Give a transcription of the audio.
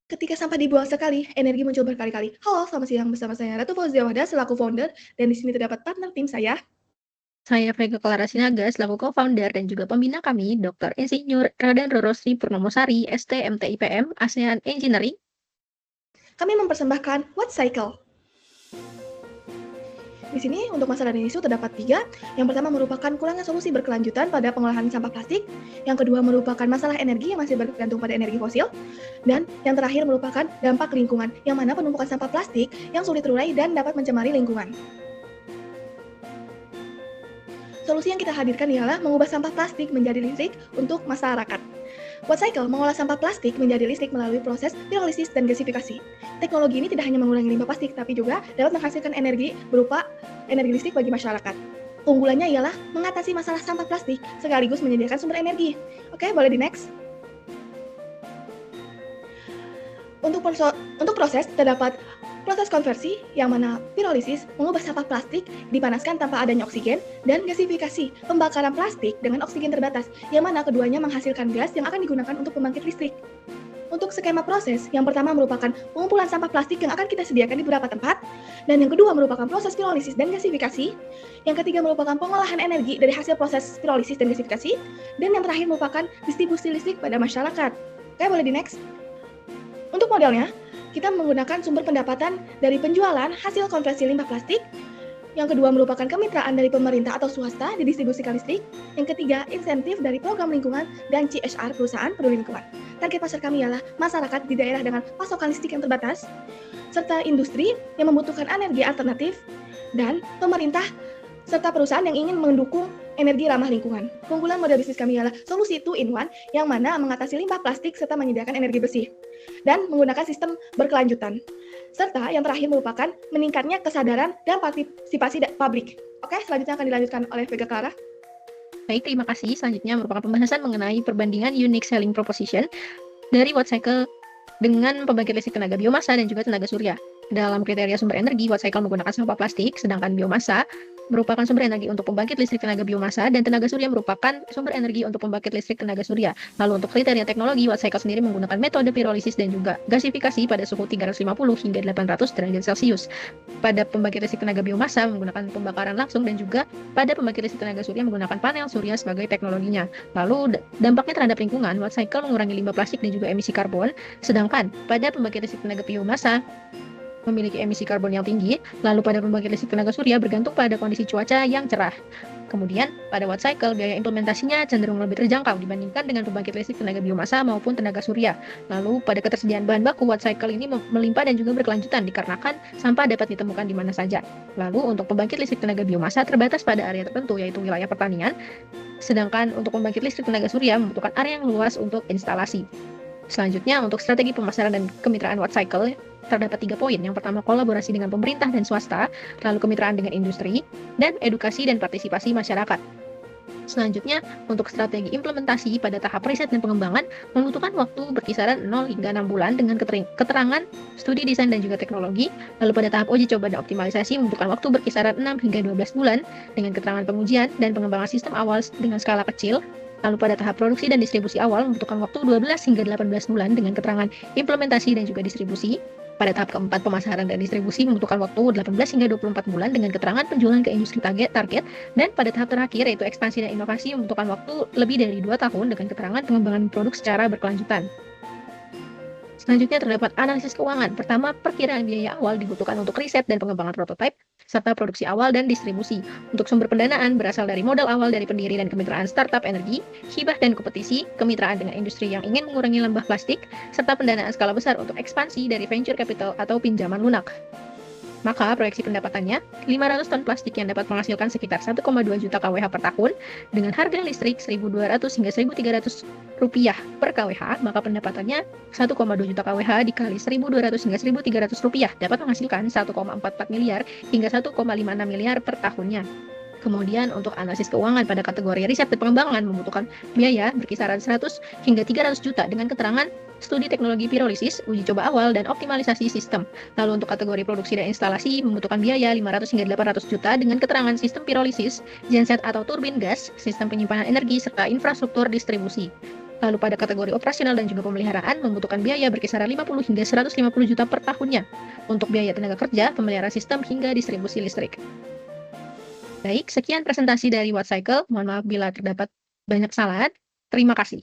Ketika sampah dibuang sekali, energi muncul berkali-kali. Halo, selamat siang bersama saya Ratu Fauzia Wahda selaku founder dan di sini terdapat partner tim saya. Saya Vega Clara Sinaga selaku co-founder dan juga pembina kami, Dr. Insinyur Raden Rorosri Purnomosari, STMTIPM, ASEAN Engineering. Kami mempersembahkan What Cycle. Di sini untuk masalah dan isu terdapat 3. Yang pertama merupakan kurangnya solusi berkelanjutan pada pengolahan sampah plastik. Yang kedua merupakan masalah energi yang masih bergantung pada energi fosil. Dan yang terakhir merupakan dampak lingkungan, yang mana penumpukan sampah plastik yang sulit terurai dan dapat mencemari lingkungan. Solusi yang kita hadirkan ialah mengubah sampah plastik menjadi listrik untuk masyarakat. Watt Cycle mengolah sampah plastik menjadi listrik melalui proses pirolisis dan gasifikasi. Teknologi ini tidak hanya mengurangi limbah plastik, tapi juga dapat menghasilkan energi berupa energi listrik bagi masyarakat. Unggulannya ialah mengatasi masalah sampah plastik sekaligus menyediakan sumber energi. Oke, boleh di next. Untuk proses terdapat proses konversi yang mana pirolisis mengubah sampah plastik dipanaskan tanpa adanya oksigen dan gasifikasi pembakaran plastik dengan oksigen terbatas yang mana keduanya menghasilkan gas yang akan digunakan untuk pembangkit listrik. Untuk skema proses, yang pertama merupakan pengumpulan sampah plastik yang akan kita sediakan di beberapa tempat, dan yang kedua merupakan proses pirolisis dan gasifikasi, yang ketiga merupakan pengolahan energi dari hasil proses pirolisis dan gasifikasi, dan yang terakhir merupakan distribusi listrik pada masyarakat. Oke, boleh di next. Untuk modelnya, kita menggunakan sumber pendapatan dari penjualan hasil konversi limbah plastik. Yang kedua merupakan kemitraan dari pemerintah atau swasta di distribusikan listrik. Yang ketiga, insentif dari program lingkungan dan CSR perusahaan peduli lingkungan. Target pasar kami ialah masyarakat di daerah dengan pasokan listrik yang terbatas, serta industri yang membutuhkan energi alternatif, dan pemerintah serta perusahaan yang ingin mendukung energi ramah lingkungan. Keunggulan model bisnis kami ialah solusi 2-in-1 yang mana mengatasi limbah plastik serta menyediakan energi bersih dan menggunakan sistem berkelanjutan. Serta yang terakhir merupakan meningkatnya kesadaran dan partisipasi publik. Oke, selanjutnya akan dilanjutkan oleh Vega Clara. Baik, terima kasih. Selanjutnya merupakan pembahasan mengenai perbandingan unique selling proposition dari Watt Cycle dengan pembangkit listrik tenaga biomasa dan juga tenaga surya. Dalam kriteria sumber energi, Watt Cycle menggunakan sampah plastik, sedangkan biomasa merupakan sumber energi untuk pembangkit listrik tenaga biomasa, dan tenaga surya merupakan sumber energi untuk pembangkit listrik tenaga surya. Lalu untuk kriteria teknologi, Watt Cycle sendiri menggunakan metode pirolisis dan juga gasifikasi pada suhu 350 hingga 800 derajat Celcius. Pada pembangkit listrik tenaga biomasa menggunakan pembakaran langsung, dan juga pada pembangkit listrik tenaga surya menggunakan panel surya sebagai teknologinya. Lalu dampaknya terhadap lingkungan, Watt Cycle mengurangi limbah plastik dan juga emisi karbon, sedangkan pada pembangkit listrik tenaga biomasa memiliki emisi karbon yang tinggi, lalu pada pembangkit listrik tenaga surya bergantung pada kondisi cuaca yang cerah. Kemudian, pada Watt Cycle, biaya implementasinya cenderung lebih terjangkau dibandingkan dengan pembangkit listrik tenaga biomasa maupun tenaga surya. Lalu, pada ketersediaan bahan baku, Watt Cycle ini melimpah dan juga berkelanjutan dikarenakan sampah dapat ditemukan di mana saja. Lalu, untuk pembangkit listrik tenaga biomasa terbatas pada area tertentu, yaitu wilayah pertanian, sedangkan untuk pembangkit listrik tenaga surya membutuhkan area yang luas untuk instalasi. Selanjutnya, untuk strategi pemasaran dan kemitraan Watt Cycle, terdapat 3 poin. Yang pertama, kolaborasi dengan pemerintah dan swasta, lalu kemitraan dengan industri, dan edukasi dan partisipasi masyarakat. Selanjutnya, untuk strategi implementasi pada tahap riset dan pengembangan membutuhkan waktu berkisaran 0 hingga 6 bulan dengan keterangan studi desain dan juga teknologi. Lalu pada tahap uji coba dan optimalisasi membutuhkan waktu berkisaran 6 hingga 12 bulan dengan keterangan pengujian dan pengembangan sistem awal dengan skala kecil. Lalu pada tahap produksi dan distribusi awal membutuhkan waktu 12 hingga 18 bulan dengan keterangan implementasi dan juga distribusi. Pada tahap keempat, pemasaran dan distribusi membutuhkan waktu 18 hingga 24 bulan dengan keterangan penjualan ke industri target. Dan pada tahap terakhir, yaitu ekspansi dan inovasi, membutuhkan waktu lebih dari 2 tahun dengan keterangan pengembangan produk secara berkelanjutan. Selanjutnya terdapat analisis keuangan. Pertama, perkiraan biaya awal dibutuhkan untuk riset dan pengembangan prototipe, serta produksi awal dan distribusi. Untuk sumber pendanaan berasal dari modal awal dari pendiri dan kemitraan startup energi, hibah dan kompetisi, kemitraan dengan industri yang ingin mengurangi limbah plastik, serta pendanaan skala besar untuk ekspansi dari venture capital atau pinjaman lunak. Maka proyeksi pendapatannya, 500 ton plastik yang dapat menghasilkan sekitar 1,2 juta kWh per tahun, dengan harga listrik 1.200 hingga 1.300 rupiah per kWh, maka pendapatannya 1,2 juta kWh dikali 1.200 hingga 1.300 rupiah dapat menghasilkan 1,44 miliar hingga 1,56 miliar per tahunnya. Kemudian untuk analisis keuangan pada kategori riset dan pengembangan membutuhkan biaya berkisaran 100 hingga 300 juta dengan keterangan studi teknologi pirolisis, uji coba awal, dan optimalisasi sistem. Lalu untuk kategori produksi dan instalasi membutuhkan biaya 500 hingga 800 juta dengan keterangan sistem pirolisis, genset atau turbin gas, sistem penyimpanan energi, serta infrastruktur distribusi. Lalu pada kategori operasional dan juga pemeliharaan membutuhkan biaya berkisaran 50 hingga 150 juta per tahunnya untuk biaya tenaga kerja, pemeliharaan sistem, hingga distribusi listrik. Baik, sekian presentasi dari Wattcycle. Mohon maaf bila terdapat banyak kesalahan. Terima kasih.